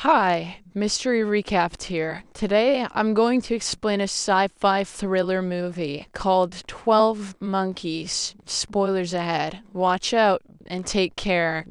Hi, Mystery Recapped here. Today I'm going to explain a sci-fi thriller movie called 12 Monkeys. Spoilers ahead. Watch out and take care.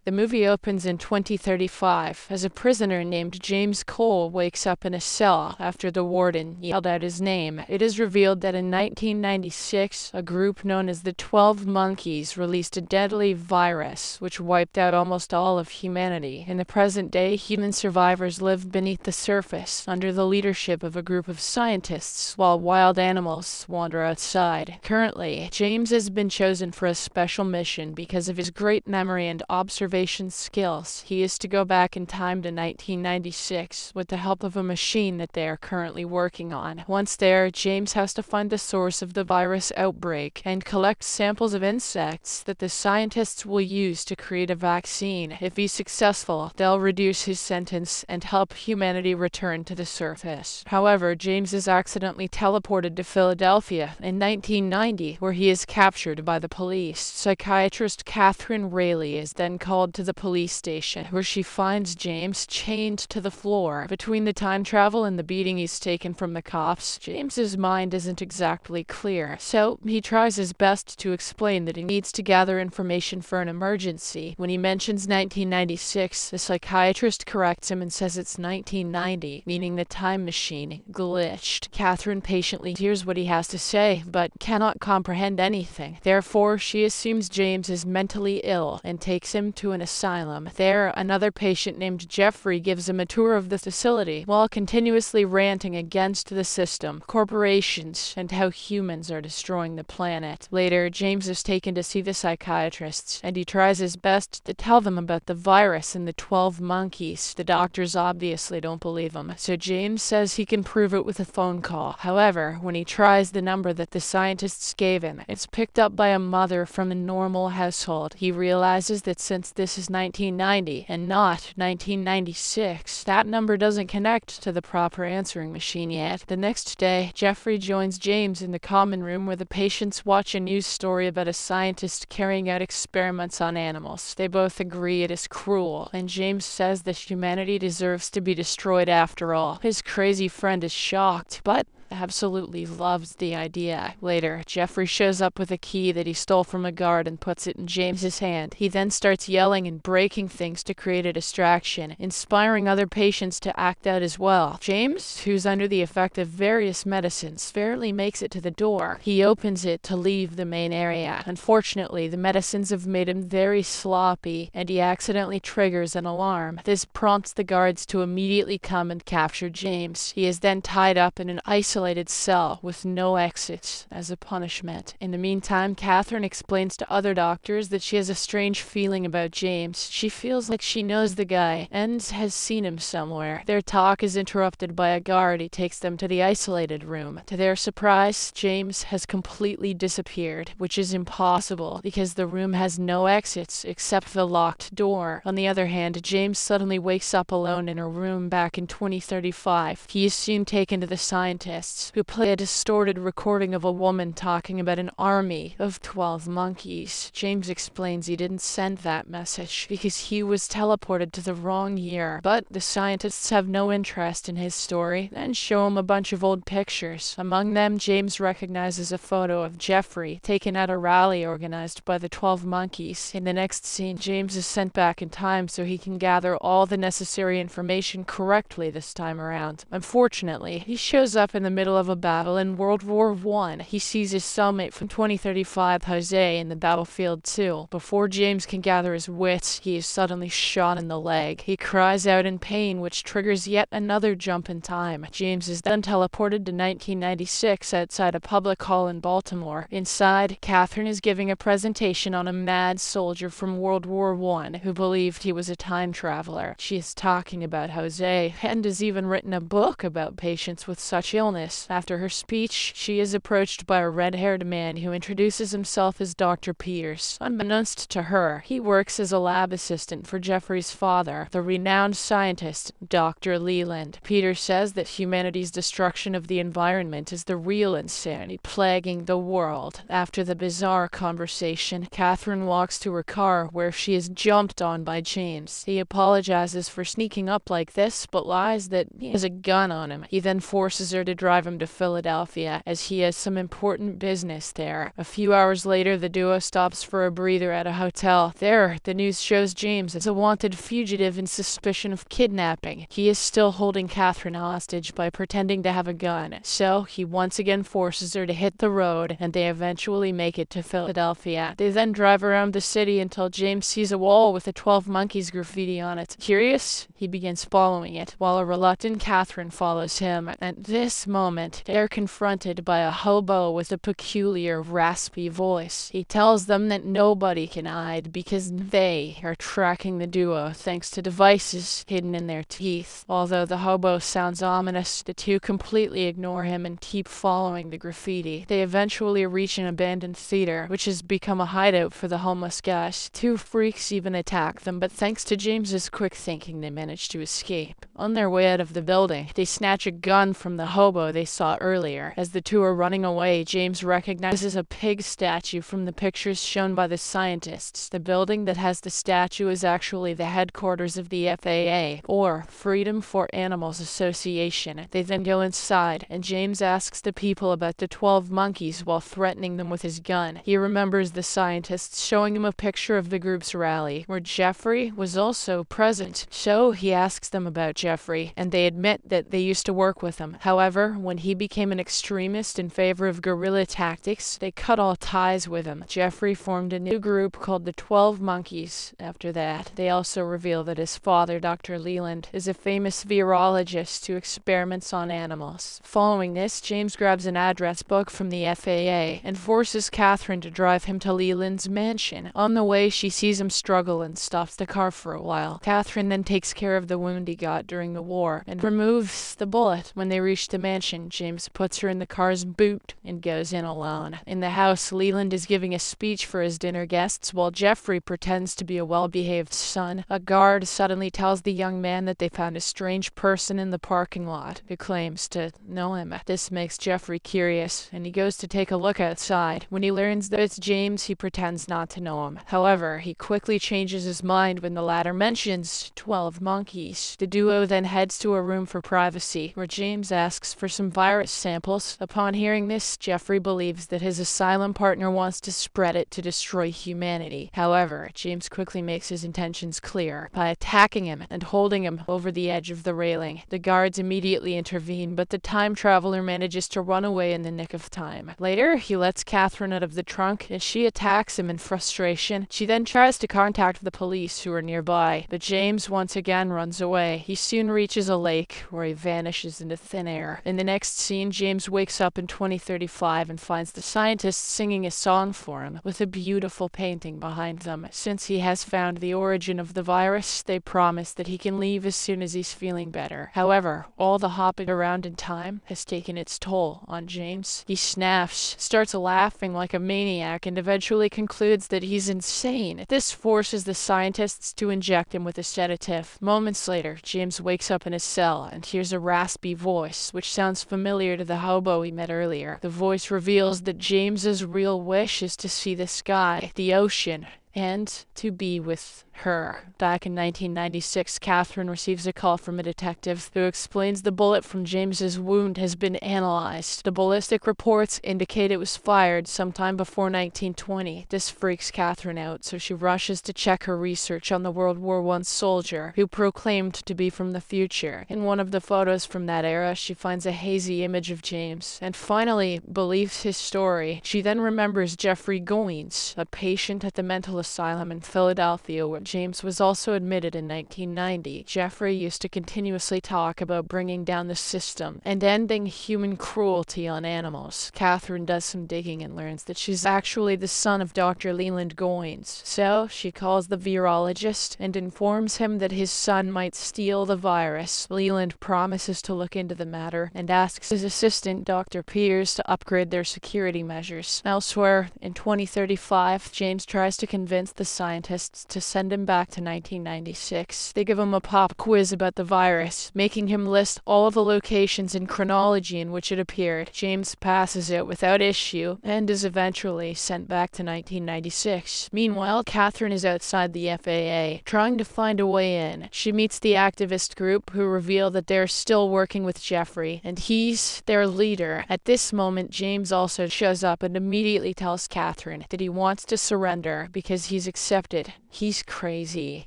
The movie opens in 2035 as a prisoner named James Cole wakes up in a cell after the warden yelled out his name. It is revealed that in 1996, a group known as the 12 Monkeys released a deadly virus which wiped out almost all of humanity. In the present day, human survivors live beneath the surface under the leadership of a group of scientists while wild animals wander outside. Currently, James has been chosen for a special mission because of his great memory and observation skills. He is to go back in time to 1996 with the help of a machine that they are currently working on. Once there, James has to find the source of the virus outbreak and collect samples of insects that the scientists will use to create a vaccine. If he's successful, they'll reduce his sentence and help humanity return to the surface. However, James is accidentally teleported to Philadelphia in 1990, where he is captured by the police. Psychiatrist Catherine Rayleigh is then called to the police station, where she finds James chained to the floor. Between the time travel and the beating he's taken from the cops, James's mind isn't exactly clear, so he tries his best to explain that he needs to gather information for an emergency. When he mentions 1996, the psychiatrist corrects him and says it's 1990, meaning the time machine glitched. Catherine patiently hears what he has to say, but cannot comprehend anything. Therefore, she assumes James is mentally ill and takes him to an asylum. There, another patient named Jeffrey gives him a tour of the facility while continuously ranting against the system, corporations, and how humans are destroying the planet. Later, James is taken to see the psychiatrists, and he tries his best to tell them about the virus and the 12 monkeys. The doctors obviously don't believe him, so James says he can prove it with a phone call. However, when he tries the number that the scientists gave him, it's picked up by a mother from a normal household. He realizes that since this is 1990 and not 1996, that number doesn't connect to the proper answering machine yet. The next day, Jeffrey joins James in the common room where the patients watch a news story about a scientist carrying out experiments on animals. They both agree it is cruel, and James says that humanity deserves to be destroyed after all. His crazy friend is shocked, but absolutely loves the idea. Later, Jeffrey shows up with a key that he stole from a guard and puts it in James's hand. He then starts yelling and breaking things to create a distraction, inspiring other patients to act out as well. James, who's under the effect of various medicines, barely makes it to the door. He opens it to leave the main area. Unfortunately, the medicines have made him very sloppy, and he accidentally triggers an alarm. This prompts the guards to immediately come and capture James. He is then tied up in an isolated cell with no exits as a punishment. In the meantime, Catherine explains to other doctors that she has a strange feeling about James. She feels like she knows the guy and has seen him somewhere. Their talk is interrupted by a guard. He takes them to the isolated room. To their surprise, James has completely disappeared, which is impossible because the room has no exits except the locked door. On the other hand, James suddenly wakes up alone in a room back in 2035. He is soon taken to the scientists, who play a distorted recording of a woman talking about an army of 12 monkeys. James explains he didn't send that message because he was teleported to the wrong year, but the scientists have no interest in his story and show him a bunch of old pictures. Among them, James recognizes a photo of Jeffrey taken at a rally organized by the 12 monkeys. In the next scene, James is sent back in time so he can gather all the necessary information correctly this time around. Unfortunately, he shows up in the middle of a battle in World War I. He sees his cellmate from 2035, Jose, in the battlefield too. Before James can gather his wits, he is suddenly shot in the leg. He cries out in pain, which triggers yet another jump in time. James is then teleported to 1996 outside a public hall in Baltimore. Inside, Catherine is giving a presentation on a mad soldier from World War I who believed he was a time traveler. She is talking about Jose and has even written a book about patients with such illness. office. After her speech, she is approached by a red-haired man who introduces himself as Dr. Peters. Unbeknownst to her, he works as a lab assistant for Jeffrey's father, the renowned scientist, Dr. Leland. Peters says that humanity's destruction of the environment is the real insanity plaguing the world. After the bizarre conversation, Catherine walks to her car where she is jumped on by James. He apologizes for sneaking up like this, but lies that he has a gun on him. He then forces her to drive him to Philadelphia, as he has some important business there. A few hours later, the duo stops for a breather at a hotel. There, the news shows James as a wanted fugitive in suspicion of kidnapping. He is still holding Catherine hostage by pretending to have a gun, so he once again forces her to hit the road, and they eventually make it to Philadelphia. They then drive around the city until James sees a wall with a 12 Monkeys graffiti on it. Curious, he begins following it, while a reluctant Catherine follows him. At this moment, they are confronted by a hobo with a peculiar, raspy voice. He tells them that nobody can hide because they are tracking the duo thanks to devices hidden in their teeth. Although the hobo sounds ominous, the two completely ignore him and keep following the graffiti. They eventually reach an abandoned theater, which has become a hideout for the homeless guys. Two freaks even attack them, but thanks to James's quick thinking, they manage to escape. On their way out of the building, they snatch a gun from the hobo they saw earlier. As the two are running away, James recognizes a pig statue from the pictures shown by the scientists. The building that has the statue is actually the headquarters of the FAA, or Freedom for Animals Association. They then go inside, and James asks the people about the 12 monkeys while threatening them with his gun. He remembers the scientists showing him a picture of the group's rally, where Jeffrey was also present. So he asks them about Jeffrey, and they admit that they used to work with him. However, when he became an extremist in favor of guerrilla tactics, they cut all ties with him. Jeffrey formed a new group called the 12 Monkeys. After that, they also reveal that his father, Dr. Leland, is a famous virologist who experiments on animals. Following this, James grabs an address book from the FAA and forces Catherine to drive him to Leland's mansion. On the way, she sees him struggle and stops the car for a while. Catherine then takes care of the wound he got during the war and removes the bullet. When they reach the mansion, James puts her in the car's boot and goes in alone. In the house, Leland is giving a speech for his dinner guests while Jeffrey pretends to be a well-behaved son. A guard suddenly tells the young man that they found a strange person in the parking lot who claims to know him. This makes Jeffrey curious, and he goes to take a look outside. When he learns that it's James, he pretends not to know him. However, he quickly changes his mind when the latter mentions 12 monkeys. The duo then heads to a room for privacy, where James asks for some virus samples. Upon hearing this, Jeffrey believes that his asylum partner wants to spread it to destroy humanity. However, James quickly makes his intentions clear by attacking him and holding him over the edge of the railing. The guards immediately intervene, but the time traveler manages to run away in the nick of time. Later, he lets Catherine out of the trunk, and she attacks him in frustration. She then tries to contact the police who are nearby, but James once again runs away. He soon reaches a lake, where he vanishes into thin air. In the next scene, James wakes up in 2035 and finds the scientists singing a song for him, with a beautiful painting behind them. Since he has found the origin of the virus, they promise that he can leave as soon as he's feeling better. However, all the hopping around in time has taken its toll on James. He snaps, starts laughing like a maniac, and eventually concludes that he's insane. This forces the scientists to inject him with a sedative. Moments later, James wakes up in his cell and hears a raspy voice, which sounds familiar to the hobo he met earlier. The voice reveals that James's real wish is to see the sky, the ocean, and to be with her. Back in 1996, Catherine receives a call from a detective who explains the bullet from James's wound has been analyzed. The ballistic reports indicate it was fired sometime before 1920. This freaks Catherine out, so she rushes to check her research on the World War I soldier who proclaimed to be from the future. In one of the photos from that era, she finds a hazy image of James, and finally believes his story. She then remembers Jeffrey Goins, a patient at the mental asylum in Philadelphia where James was also admitted in 1990. Jeffrey used to continuously talk about bringing down the system and ending human cruelty on animals. Catherine does some digging and learns that she's actually the son of Dr. Leland Goins. So she calls the virologist and informs him that his son might steal the virus. Leland promises to look into the matter and asks his assistant, Dr. Peters, to upgrade their security measures. Elsewhere, in 2035, James tries to convince the scientists to send him back to 1996. They give him a pop quiz about the virus, making him list all of the locations in chronology in which it appeared. James passes it without issue and is eventually sent back to 1996. Meanwhile, Catherine is outside the FAA, trying to find a way in. She meets the activist group, who reveal that they're still working with Jeffrey, and he's their leader. At this moment, James also shows up and immediately tells Catherine that he wants to surrender because he's accepted. He's crazy.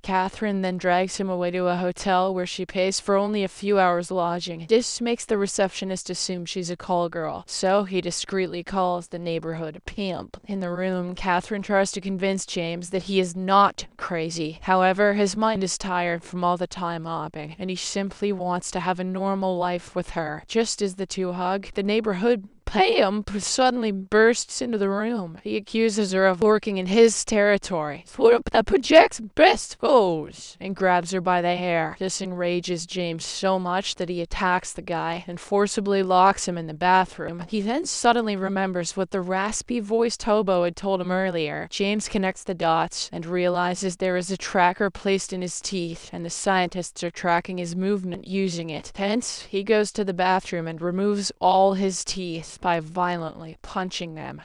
Catherine then drags him away to a hotel where she pays for only a few hours lodging. This makes the receptionist assume she's a call girl, so he discreetly calls the neighborhood pimp. In the room, Catherine tries to convince James that he is not crazy. However, his mind is tired from all the time mopping, and he simply wants to have a normal life with her. Just as the two hug, the neighborhood Pam suddenly bursts into the room. He accuses her of working in his territory. For a project's best goes, and grabs her by the hair. This enrages James so much that he attacks the guy and forcibly locks him in the bathroom. He then suddenly remembers what the raspy-voiced hobo had told him earlier. James connects the dots and realizes there is a tracker placed in his teeth, and the scientists are tracking his movement using it. Hence, he goes to the bathroom and removes all his teeth by violently punching them.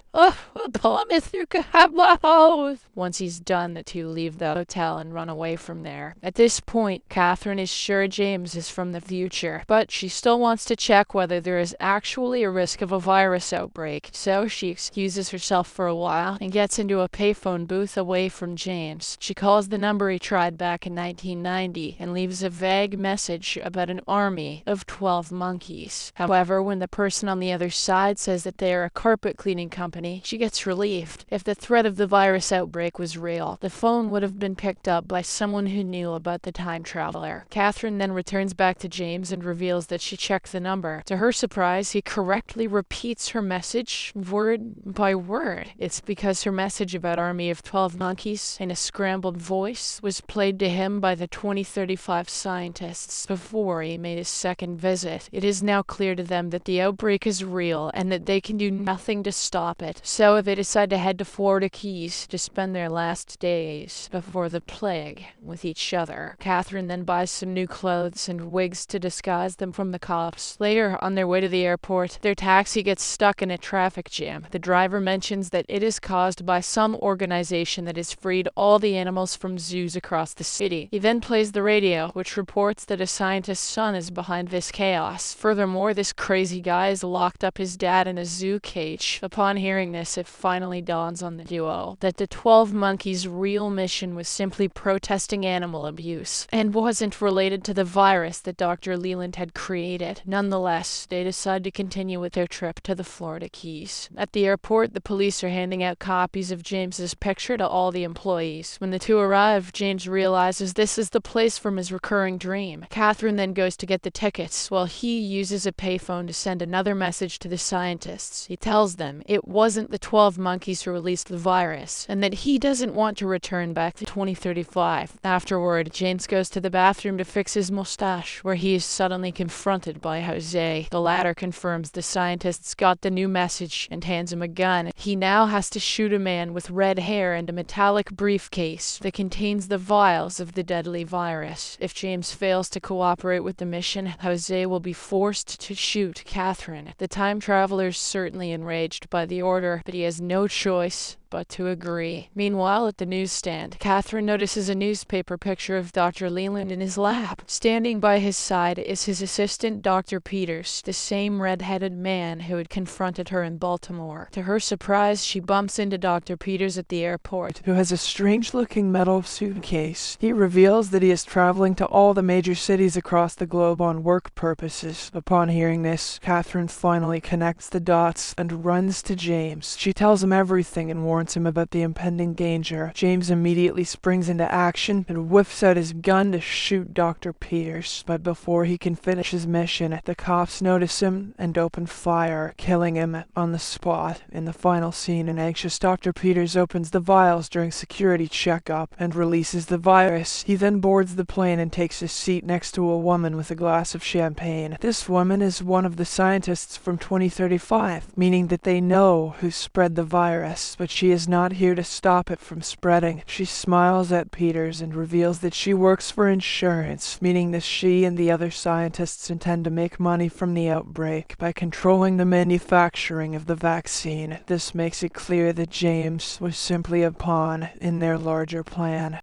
Once he's done, the two leave the hotel and run away from there. At this point, Catherine is sure James is from the future, but she still wants to check whether there is actually a risk of a virus outbreak, so she excuses herself for a while and gets into a payphone booth away from James. She calls the number he tried back in 1990 and leaves a vague message about an army of 12 monkeys. However, when the person on the other side says that they are a carpet cleaning company, she gets relieved. If the threat of the virus outbreak was real, the phone would have been picked up by someone who knew about the time traveler. Catherine then returns back to James and reveals that she checked the number. To her surprise, he correctly repeats her message word by word. It's because her message about Army of 12 Monkeys in a scrambled voice was played to him by the 2035 scientists before he made his second visit. It is now clear to them that the outbreak is real and that they can do nothing to stop it. So they decide to head to Florida Keys to spend their last days before the plague with each other. Catherine then buys some new clothes and wigs to disguise them from the cops. Later, on their way to the airport, their taxi gets stuck in a traffic jam. The driver mentions that it is caused by some organization that has freed all the animals from zoos across the city. He then plays the radio, which reports that a scientist's son is behind this chaos. Furthermore, this crazy guy has locked up his dad in a zoo cage. Upon hearing this, it finally dawns on the duo that the 12 Monkeys' real mission was simply protesting animal abuse and wasn't related to the virus that Dr. Leland had created. Nonetheless, they decide to continue with their trip to the Florida Keys. At the airport, the police are handing out copies of James's picture to all the employees. When the two arrive, James realizes this is the place from his recurring dream. Catherine then goes to get the tickets, while he uses a payphone to send another message to the scientists. He tells them it wasn't the 12 monkeys who released the virus, and that he doesn't want to return back to 2035. Afterward, James goes to the bathroom to fix his mustache, where he is suddenly confronted by Jose. The latter confirms the scientists got the new message and hands him a gun. He now has to shoot a man with red hair and a metallic briefcase that contains the vials of the deadly virus. If James fails to cooperate with the mission, Jose will be forced to shoot Catherine. The time traveler is certainly enraged by the order, but he has no choice but to agree. Meanwhile, at the newsstand, Catherine notices a newspaper picture of Dr. Leland in his lab. Standing by his side is his assistant, Dr. Peters, the same red-headed man who had confronted her in Baltimore. To her surprise, she bumps into Dr. Peters at the airport, who has a strange-looking metal suitcase. He reveals that he is traveling to all the major cities across the globe on work purposes. Upon hearing this, Catherine finally connects the dots and runs to James. She tells him everything and warns warns him about the impending danger. James immediately springs into action and whips out his gun to shoot Dr. Peters. But before he can finish his mission, the cops notice him and open fire, killing him on the spot. In the final scene, an anxious Dr. Peters opens the vials during security checkup and releases the virus. He then boards the plane and takes his seat next to a woman with a glass of champagne. This woman is one of the scientists from 2035, meaning that they know who spread the virus, but she is not here to stop it from spreading. She smiles at Peters and reveals that she works for insurance, meaning that she and the other scientists intend to make money from the outbreak by controlling the manufacturing of the vaccine. This makes it clear that James was simply a pawn in their larger plan.